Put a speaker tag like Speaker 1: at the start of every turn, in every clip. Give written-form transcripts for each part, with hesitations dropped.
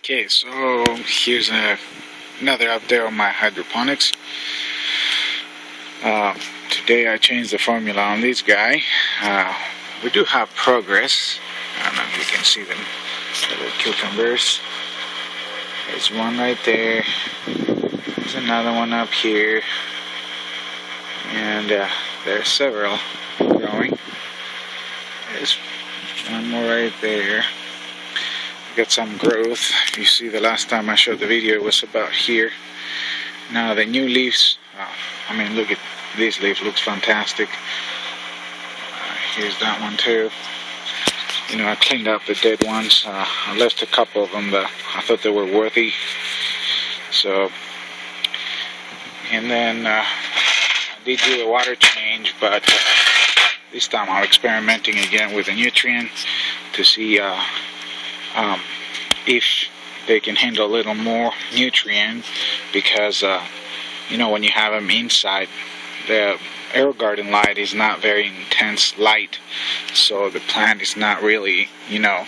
Speaker 1: Okay, so here's another update on my hydroponics. Today I changed the formula on this guy. We do have progress. I don't know if you can see them, little cucumbers. There's one right there. There's another one up here. And there's several growing. There's one more right there. Got some growth. You see, the last time I showed the video it was about here. Now the new leaves, I mean, look at these leaves, looks fantastic. Here's that one too. You know, I cleaned up the dead ones. I left a couple of them that I thought they were worthy. So, and then I did do a water change, but this time I'm experimenting again with a nutrient to see if they can handle a little more nutrient, because you know, when you have them inside, the Aerogarden light is not very intense light, so the plant is not really, you know,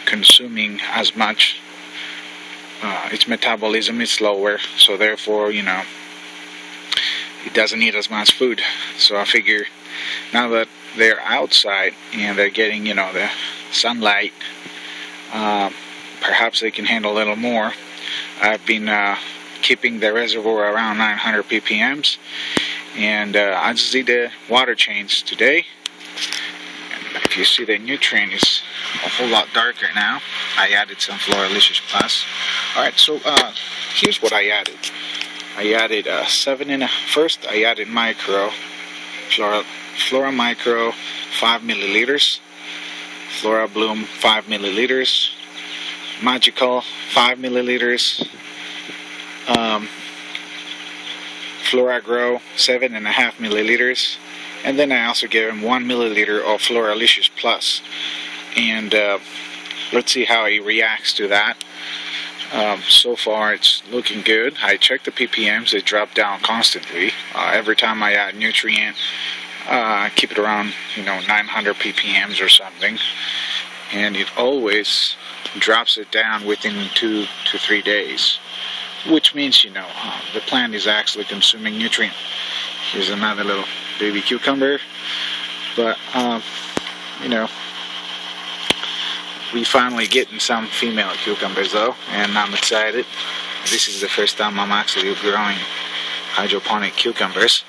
Speaker 1: consuming as much. Its metabolism is slower, so therefore, you know, it doesn't need as much food. So I figure now that they're outside and they're getting, you know, the sunlight, perhaps they can handle a little more. I've been keeping the reservoir around 900 ppms, and I just did a water change today. And if you see, the nutrient is a whole lot darker now. I added some floralicious plus. Alright, so here's what I added. I added first I added micro, floramicro 5 milliliters, florabloom 5 milliliters, magical 5 milliliters, floragrow 7.5 milliliters, and then I also gave him 1 milliliter of floralicious plus. And let's see how he reacts to that. So far it's looking good. I checked the ppms, they drop down constantly. Every time I add nutrient, I keep it around, you know, 900 ppms or something, and it always drops it down within 2 to 3 days, which means, you know, the plant is actually consuming nutrient. Here's another little baby cucumber, but you know, we finally getting some female cucumbers though, and I'm excited. This is the first time I'm actually growing hydroponic cucumbers.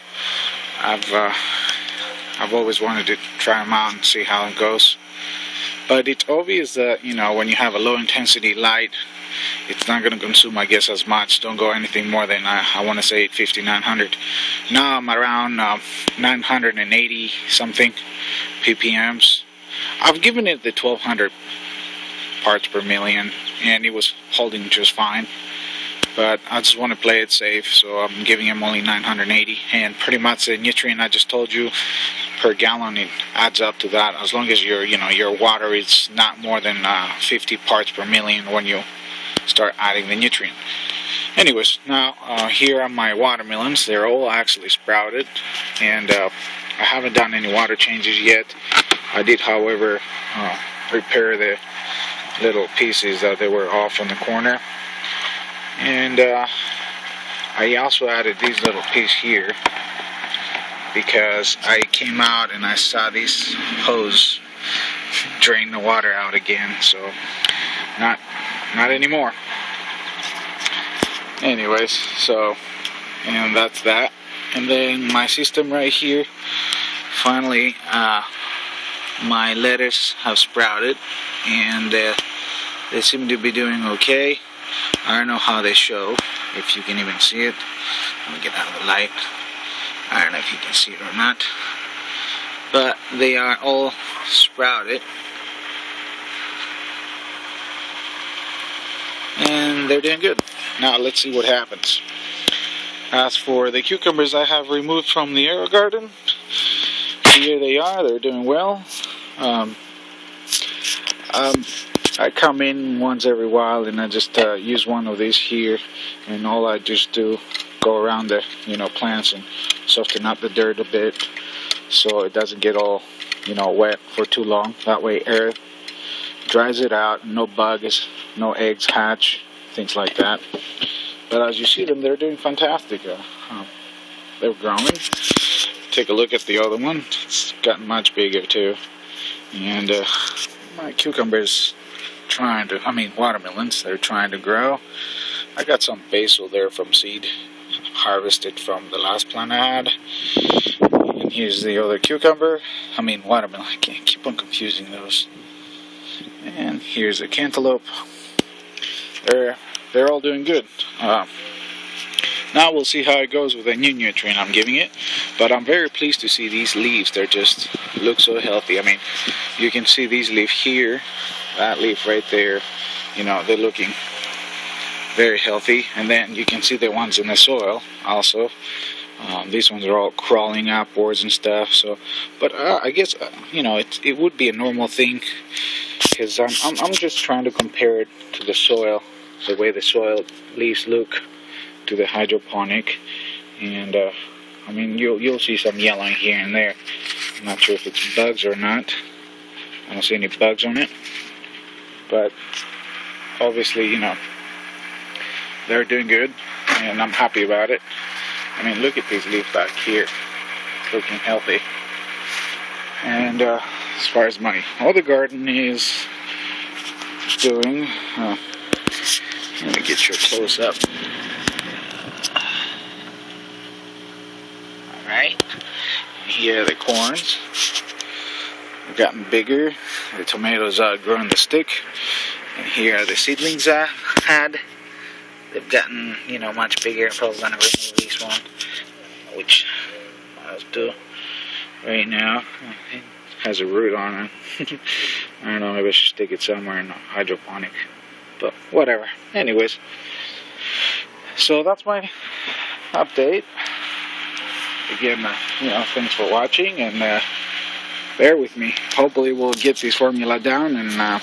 Speaker 1: I've always wanted to try them out and see how it goes. But it's obvious that, you know, when you have a low intensity light, it's not going to consume, I guess, as much. Don't go anything more than, I want to say 850, 900. Now I'm around 980 something ppms. I've given it the 1200 parts per million, and it was holding just fine. But I just want to play it safe, so I'm giving him only 980. And pretty much the nutrient I just told you, per gallon, it adds up to that, as long as your, you know, your water is not more than 50 parts per million when you start adding the nutrient. Anyways, now here are my watermelons. They're all actually sprouted, and I haven't done any water changes yet. I did, however, repair the little pieces that they were off on the corner, and I also added this little piece here because I came out and I saw this hose drain the water out again, so not anymore. Anyways, so, and that's that. And then my system right here, finally my lettuce have sprouted, and they seem to be doing okay. I don't know how they show, if you can even see it. Let me get out of the light. I don't know if you can see it or not, but they are all sprouted, and they're doing good. Now let's see what happens. As for the cucumbers I have removed from the Aerogarden, here they are. They're doing well. I come in once every while and I just use one of these here, and all I just do, go around the, you know, plants and soften up the dirt a bit so it doesn't get all, you know, wet for too long. That way air dries it out, no bugs, no eggs hatch, things like that. But as you see them, they're doing fantastic. They're growing. Take a look at the other one. It's gotten much bigger too. And my cucumbers watermelons, they're trying to grow. I got some basil there from seed, harvested from the last plant I had. And here's the other watermelon. I can't keep on confusing those. And here's a cantaloupe. They're all doing good. Now we'll see how it goes with the new nutrient I'm giving it. But I'm very pleased to see these leaves. They just look so healthy. I mean, you can see these leaves here, that leaf right there. You know, they're looking very healthy. And then you can see the ones in the soil also. These ones are all crawling upwards and stuff. So, but I guess you know, it would be a normal thing, because I'm just trying to compare it to the soil, the way the soil leaves look to the hydroponic. And I mean, you'll see some yellowing here and there. I'm not sure if it's bugs or not. I don't see any bugs on it, but obviously, you know, they're doing good, and I'm happy about it. I mean, look at these leaves back here, looking healthy. And as far as my other garden is doing, let me get you a close up. Alright, here are the corns. They've gotten bigger. The tomatoes are growing the stick. And here are the seedlings I had. They've gotten, you know, much bigger. I'm probably going to remove this one, which I'll do right now. It has a root on it. I don't know, maybe I should stick it somewhere in a hydroponic, but whatever. Anyways, so that's my update. Again, you know, thanks for watching, and bear with me. Hopefully we'll get this formula down and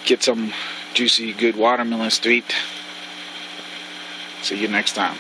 Speaker 1: get some juicy, good watermelons to eat. See you next time.